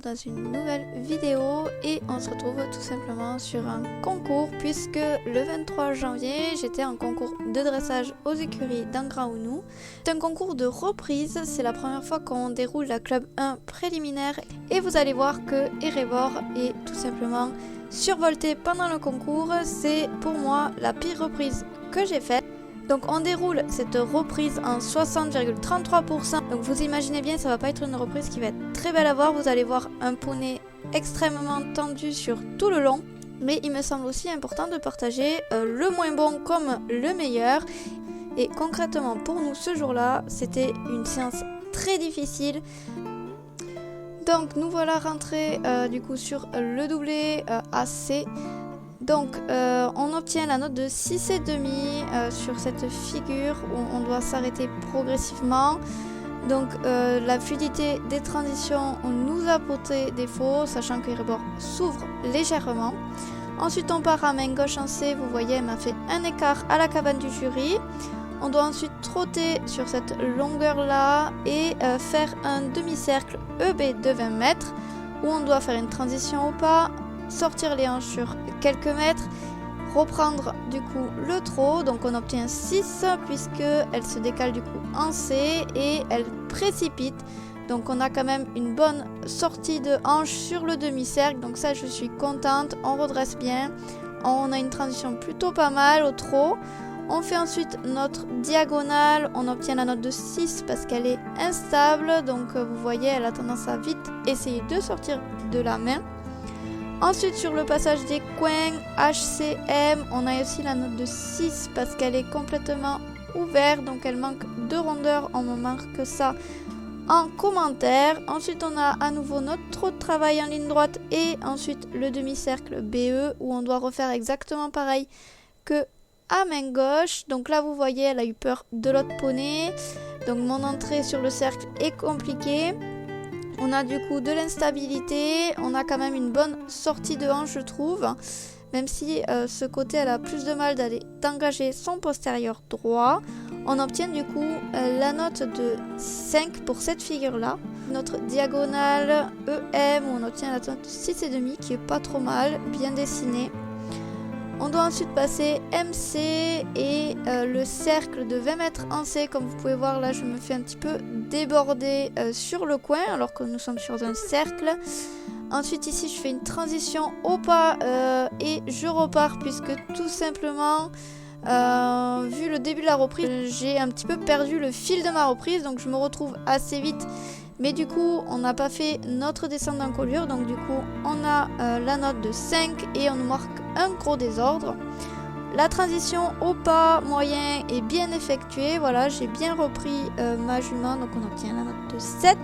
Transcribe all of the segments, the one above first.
dans une nouvelle vidéo et on se retrouve tout simplement sur un concours puisque le 23 janvier j'étais en concours de dressage aux écuries d'Angraounou. C'est un concours de reprise, c'est la première fois qu'on déroule la club 1 préliminaire et vous allez voir que Erebor est tout simplement survolté pendant le concours. C'est pour moi la pire reprise que j'ai faite. Donc on déroule cette reprise en 60,33%. Donc vous imaginez bien, ça va pas être une reprise qui va être très belle à voir. Vous allez voir un poney extrêmement tendu sur tout le long. Mais il me semble aussi important de partager le moins bon comme le meilleur. Et concrètement pour nous ce jour-là, c'était une séance très difficile. Donc nous voilà rentrés du coup sur le doublé AC. Donc on obtient la note de 6,5 sur cette figure où on doit s'arrêter progressivement. Donc la fluidité des transitions nous a porté défaut, sachant que Erebor s'ouvre légèrement. Ensuite on part à main gauche en C, vous voyez elle m'a fait un écart à la cabane du jury. On doit ensuite trotter sur cette longueur là et faire un demi-cercle EB de 20 mètres où on doit faire une transition au pas, sortir les hanches sur quelques mètres, reprendre du coup le trot. Donc on obtient 6 puisque elle se décale du coup en C et elle précipite. Donc on a quand même une bonne sortie de hanche sur le demi-cercle, donc ça je suis contente. On redresse bien, on a une transition plutôt pas mal au trot. On fait ensuite notre diagonale, on obtient la note de 6 parce qu'elle est instable. Donc vous voyez elle a tendance à vite essayer de sortir de la main. Ensuite sur le passage des coins HCM, on a aussi la note de 6 parce qu'elle est complètement ouverte, donc elle manque de rondeur, on me marque ça en commentaire. Ensuite on a à nouveau notre trot de travail en ligne droite et ensuite le demi-cercle BE où on doit refaire exactement pareil que à main gauche. Donc là vous voyez elle a eu peur de l'autre poney, donc mon entrée sur le cercle est compliquée. On a du coup de l'instabilité, on a quand même une bonne sortie de hanche je trouve, même si ce côté elle a plus de mal d'engager son postérieur droit. On obtient du coup la note de 5 pour cette figure là. Notre diagonale EM où on obtient la note de 6,5 qui est pas trop mal, bien dessinée. On doit ensuite passer MC et le cercle de 20 mètres en C. Comme vous pouvez voir là je me fais un petit peu déborder sur le coin alors que nous sommes sur un cercle. Ensuite ici je fais une transition au pas et je repars puisque tout simplement vu le début de la reprise j'ai un petit peu perdu le fil de ma reprise, donc je me retrouve assez vite. Mais du coup on n'a pas fait notre descente d'encolure, donc du coup on a la note de 5 et on nous marque un gros désordre. La transition au pas moyen est bien effectuée, voilà j'ai bien repris ma jument, donc on obtient la note de 7.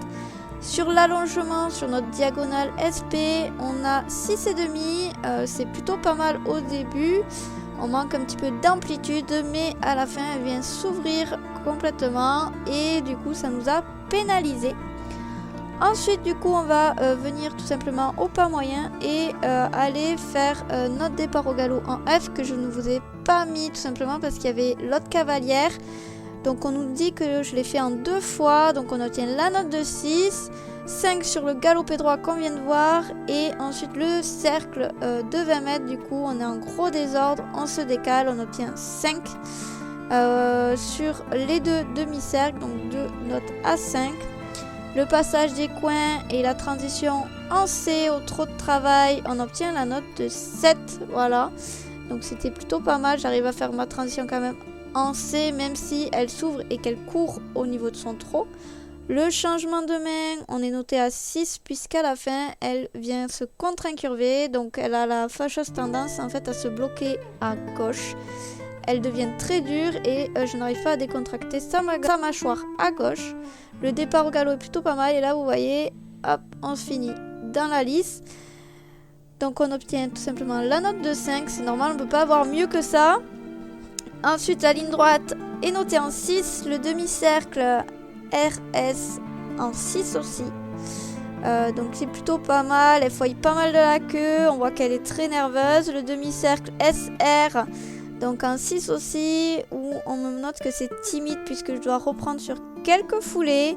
Sur l'allongement, sur notre diagonale SP, on a 6,5, c'est plutôt pas mal au début. On manque un petit peu d'amplitude, mais à la fin elle vient s'ouvrir complètement et du coup ça nous a pénalisé. Ensuite du coup on va venir tout simplement au pas moyen et aller faire notre départ au galop en F que je ne vous ai pas mis tout simplement parce qu'il y avait l'autre cavalière. Donc on nous dit que je l'ai fait en 2 fois, donc on obtient la note de 6, 5 sur le galopé droit qu'on vient de voir et ensuite le cercle de 20 mètres. Du coup on a un gros désordre, on se décale, on obtient 5 sur les deux demi-cercles, donc 2 notes à 5. Le passage des coins et la transition en C au trot de travail, on obtient la note de 7, voilà. Donc c'était plutôt pas mal, j'arrive à faire ma transition quand même en C, même si elle s'ouvre et qu'elle court au niveau de son trot. Le changement de main, on est noté à 6 puisqu'à la fin, elle vient se contre-incurver, donc elle a la fâcheuse tendance en fait à se bloquer à gauche. Elle devient très dure et je n'arrive pas à décontracter sa mâchoire à gauche. Le départ au galop est plutôt pas mal et là vous voyez, hop, on se finit dans la lice. Donc on obtient tout simplement la note de 5, c'est normal, on ne peut pas avoir mieux que ça. Ensuite la ligne droite est notée en 6, le demi-cercle RS en 6 aussi. Donc c'est plutôt pas mal, elle fouille pas mal de la queue, on voit qu'elle est très nerveuse. Le demi-cercle SR, donc en 6 aussi, où on me note que c'est timide puisque je dois reprendre sur quelques foulées.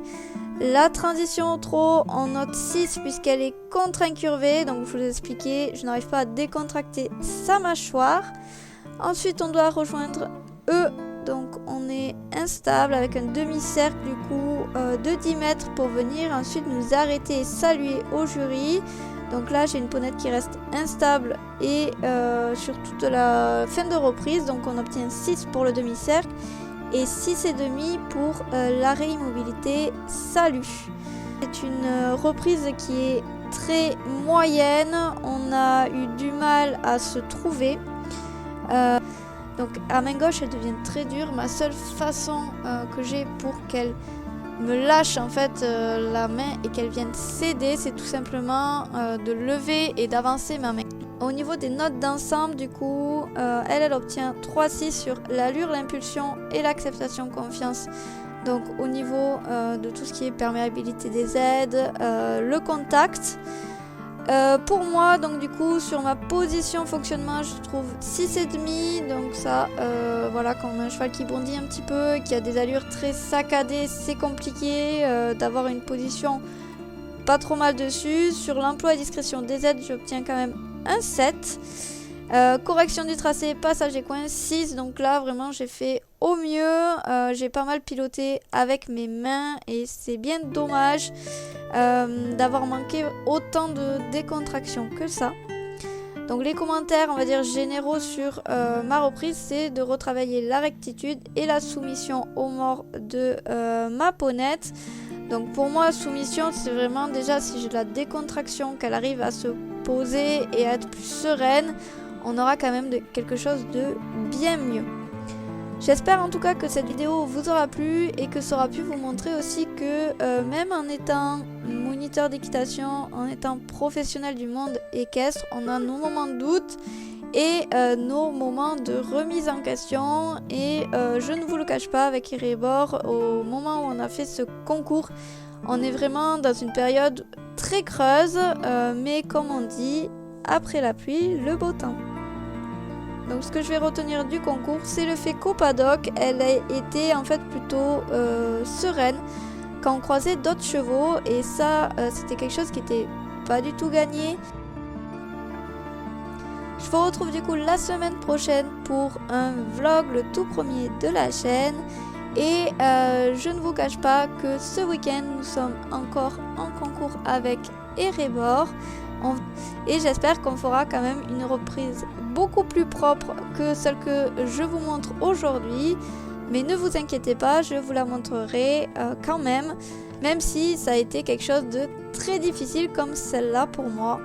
La transition au trot, on note 6 puisqu'elle est contre-incurvée. Donc je vous ai expliqué, je n'arrive pas à décontracter sa mâchoire. Ensuite, on doit rejoindre E. Donc on est instable avec un demi-cercle du coup de 10 mètres pour venir ensuite nous arrêter et saluer au jury. Donc là j'ai une ponette qui reste instable et sur toute la fin de reprise. Donc on obtient 6 pour le demi-cercle et 6,5 pour l'arrêt immobilité salut. C'est une reprise qui est très moyenne. On a eu du mal à se trouver. Donc à main gauche elle devient très dure. Ma seule façon que j'ai pour qu'elle me lâche en fait la main et qu'elle vienne céder, c'est tout simplement de lever et d'avancer ma main. Au niveau des notes d'ensemble du coup, elle obtient 3,6 sur l'allure, l'impulsion et l'acceptation confiance. Donc au niveau de tout ce qui est perméabilité des aides, le contact. Pour moi, donc du coup, sur ma position fonctionnement, je trouve 6,5. Donc ça, voilà, quand on a un cheval qui bondit un petit peu, qui a des allures très saccadées, c'est compliqué d'avoir une position pas trop mal dessus. Sur l'emploi et discrétion des aides, j'obtiens quand même un 7. Correction du tracé, passage des coins, 6. Donc là, vraiment, j'ai fait au mieux. J'ai pas mal piloté avec mes mains et c'est bien dommage d'avoir manqué autant de décontraction que ça. Donc les commentaires, on va dire généraux sur ma reprise, c'est de retravailler la rectitude et la soumission au mort de ma ponette. Donc pour moi, soumission, c'est vraiment déjà si j'ai de la décontraction, qu'elle arrive à se poser et à être plus sereine, on aura quand même quelque chose de bien mieux. J'espère en tout cas que cette vidéo vous aura plu et que ça aura pu vous montrer aussi que même en étant moniteur d'équitation, en étant professionnel du monde équestre, on a nos moments de doute et nos moments de remise en question. Et je ne vous le cache pas, avec Erebor, au moment où on a fait ce concours, on est vraiment dans une période très creuse, mais comme on dit, après la pluie, le beau temps. Donc ce que je vais retenir du concours, c'est le fait qu'au paddock, elle a été en fait plutôt sereine quand on croisait d'autres chevaux. Et ça, c'était quelque chose qui n'était pas du tout gagné. Je vous retrouve du coup la semaine prochaine pour un vlog, le tout premier de la chaîne. Et je ne vous cache pas que ce week-end, nous sommes encore en concours avec Erebor. Et j'espère qu'on fera quand même une reprise beaucoup plus propre que celle que je vous montre aujourd'hui. Mais ne vous inquiétez pas, je vous la montrerai quand même si ça a été quelque chose de très difficile comme celle-là pour moi.